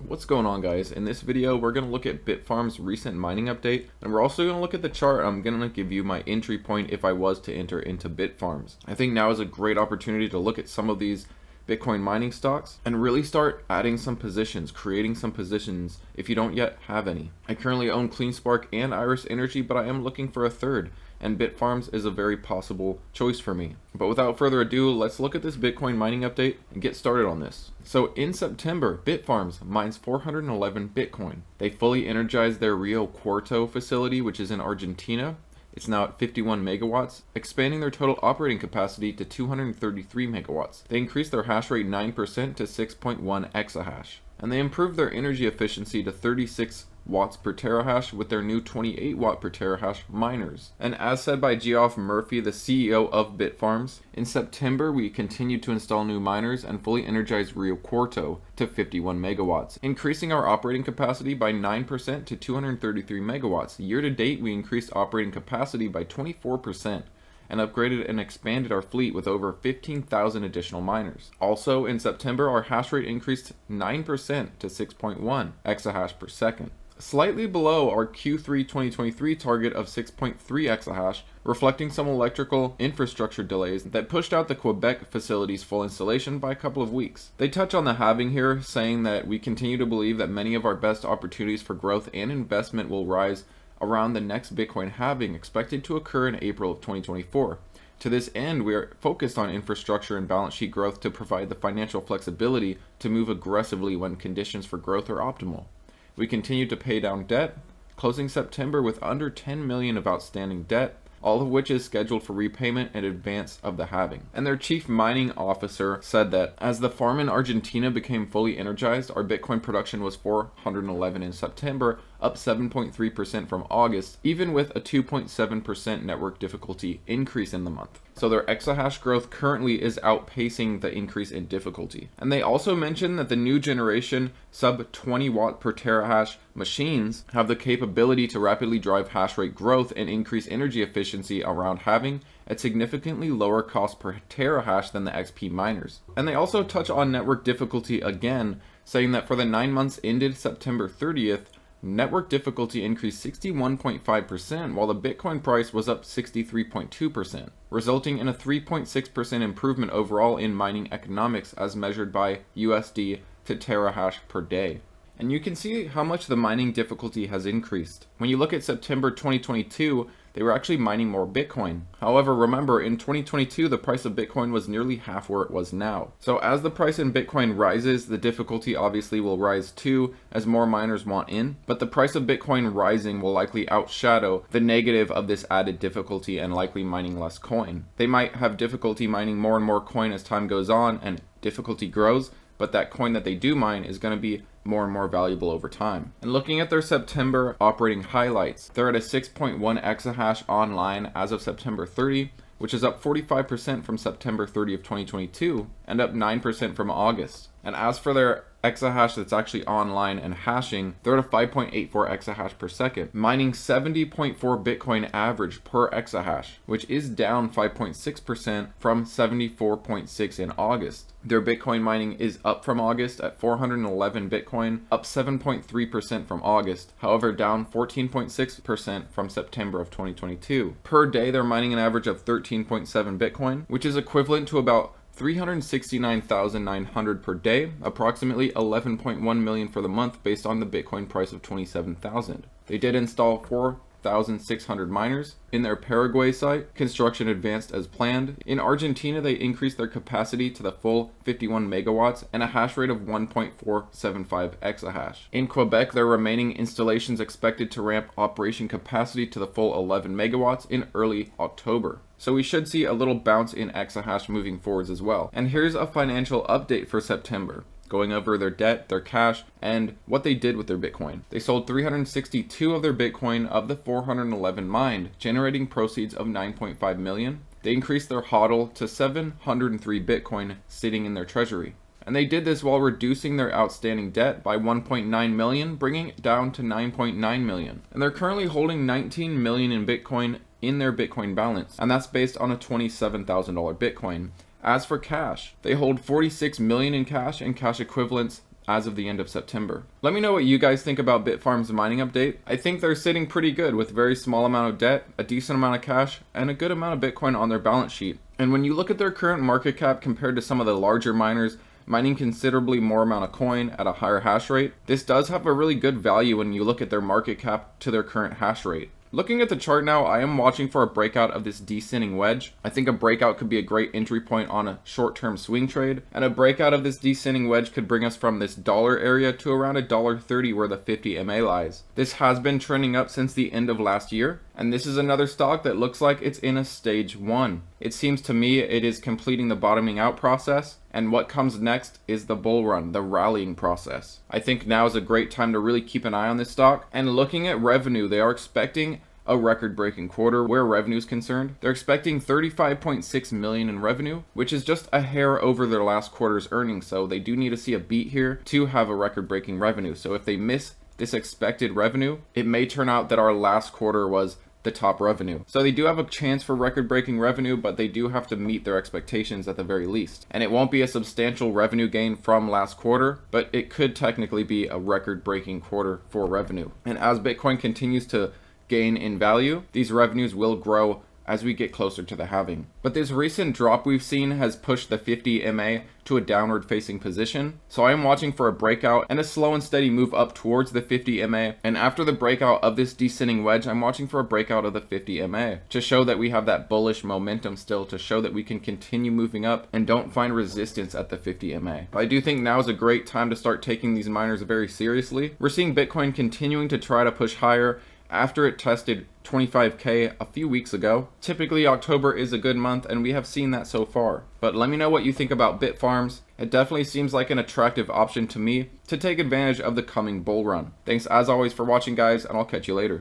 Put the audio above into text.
What's going on, guys? In this video we're going to look at Bitfarms' recent mining update, and we're also going to look at the chart. I'm going to give you my entry point if I was to enter into Bitfarms. I think now is a great opportunity to look at some of these Bitcoin mining stocks and really start adding some positions, creating some positions if you don't yet have any. I currently own CleanSpark and Iris Energy, but I am looking for a third, and Bitfarms is a very possible choice for me. But without further ado, let's look at this Bitcoin mining update and get started on this. So in September, Bitfarms mines 411 Bitcoin. They fully energized their Rio Cuarto facility, which is in Argentina. It's now at 51 megawatts, expanding their total operating capacity to 233 megawatts. They increased their hash rate 9% to 6.1 exahash. And they improved their energy efficiency to 36 watts per terahash with their new 28 watt per terahash miners. And as said by Geoff Murphy, the CEO of Bitfarms, in September we continued to install new miners and fully energized Rio Cuarto to 51 megawatts, increasing our operating capacity by 9% to 233 megawatts. Year to date, we increased operating capacity by 24%. And upgraded and expanded our fleet with over 15,000 additional miners. Also, in September, our hash rate increased 9% to 6.1 exahash per second, slightly below our Q3 2023 target of 6.3 exahash, reflecting some electrical infrastructure delays that pushed out the Quebec facility's full installation by a couple of weeks. They touch on the halving here, saying that we continue to believe that many of our best opportunities for growth and investment will rise around the next Bitcoin halving, expected to occur in April of 2024. To this end, we are focused on infrastructure and balance sheet growth to provide the financial flexibility to move aggressively when conditions for growth are optimal. We continue to pay down debt, closing September with under 10 million of outstanding debt, all of which is scheduled for repayment in advance of the halving. And their chief mining officer said that as the farm in Argentina became fully energized, our Bitcoin production was 411 in September, up 7.3% from August, even with a 2.7% network difficulty increase in the month. So their exahash growth currently is outpacing the increase in difficulty. And they also mentioned that the new generation sub 20 watt per terahash machines have the capability to rapidly drive hash rate growth and increase energy efficiency around halving at significantly lower cost per terahash than the XP miners. And they also touch on network difficulty again, saying that for the 9 months ended September 30th, network difficulty increased 61.5%, while the Bitcoin price was up 63.2%, resulting in a 3.6% improvement overall in mining economics as measured by USD to terahash per day. And you can see how much the mining difficulty has increased. When you look at September 2022, they were actually mining more Bitcoin. However, remember, in 2022, the price of Bitcoin was nearly half where it was now. So as the price in Bitcoin rises, the difficulty obviously will rise too, as more miners want in. But the price of Bitcoin rising will likely outshadow the negative of this added difficulty and likely mining less coin. They might have difficulty mining more and more coin as time goes on and difficulty grows, but that coin that they do mine is going to be more and more valuable over time. And looking at their September operating highlights, they're at a 6.1 exahash online as of September 30, which is up 45% from September 30 of 2022 and up 9% from August. And as for their exahash that's actually online and hashing, they're at a 5.84 exahash per second, mining 70.4 Bitcoin average per exahash, which is down 5.6% from 74.6 in August. Their Bitcoin mining is up from August at 411 Bitcoin, up 7.3% from August, however down 14.6% from September of 2022. Per day, they're mining an average of 13.7 Bitcoin, which is equivalent to about 369,900 per day, approximately 11.1 million for the month based on the Bitcoin price of 27,000. They did install 4,600 miners in their Paraguay site. Construction advanced as planned. In Argentina, they increased their capacity to the full 51 megawatts and a hash rate of 1.475 exahash. In Quebec, their remaining installations expected to ramp operation capacity to the full 11 megawatts in early October. So we should see a little bounce in exahash moving forwards as well. And here's a financial update for September, going over their debt, their cash, and what they did with their Bitcoin. They sold 362 of their Bitcoin of the 411 mined, generating proceeds of 9.5 million. They increased their HODL to 703 Bitcoin sitting in their treasury. And they did this while reducing their outstanding debt by 1.9 million, bringing it down to 9.9 million. And they're currently holding 19 million in Bitcoin in their Bitcoin balance, and that's based on a $27,000 Bitcoin. As for cash, they hold 46 million in cash and cash equivalents as of the end of September. Let me know what you guys think about Bitfarms' mining update. I think they're sitting pretty good with a very small amount of debt, a decent amount of cash, and a good amount of Bitcoin on their balance sheet. And when you look at their current market cap compared to some of the larger miners mining considerably more amount of coin at a higher hash rate, this does have a really good value when you look at their market cap to their current hash rate. Looking at the chart now, I am watching for a breakout of this descending wedge. I think a breakout could be a great entry point on a short-term swing trade, and a breakout of this descending wedge could bring us from this dollar area to around $1.30 where the 50 MA lies. This has been trending up since the end of last year, and this is another stock that looks like it's in a stage 1. It seems to me it is completing the bottoming out process, and what comes next is the bull run, the rallying process. I think now is a great time to really keep an eye on this stock. And looking at revenue, they are expecting a record-breaking quarter where revenue is concerned. They're expecting 35.6 million in revenue, which is just a hair over their last quarter's earnings, so they do need to see a beat here to have a record-breaking revenue. So if they miss this expected revenue, it may turn out that our last quarter was the top revenue. So they do have a chance for record-breaking revenue, but they do have to meet their expectations at the very least. And it won't be a substantial revenue gain from last quarter, but it could technically be a record-breaking quarter for revenue. And as Bitcoin continues to gain in value, these revenues will grow as we get closer to the halving. But this recent drop we've seen has pushed the 50 MA to a downward facing position. So I am watching for a breakout and a slow and steady move up towards the 50 MA. And after the breakout of this descending wedge, I'm watching for a breakout of the 50 MA to show that we have that bullish momentum still, to show that we can continue moving up and don't find resistance at the 50 MA. But I do think now is a great time to start taking these miners very seriously. We're seeing Bitcoin continuing to try to push higher after it tested 25K a few weeks ago. Typically October is a good month, and we have seen that so far. But let me know what you think about Bitfarms. It definitely seems like an attractive option to me to take advantage of the coming bull run. Thanks as always for watching, guys, and I'll catch you later.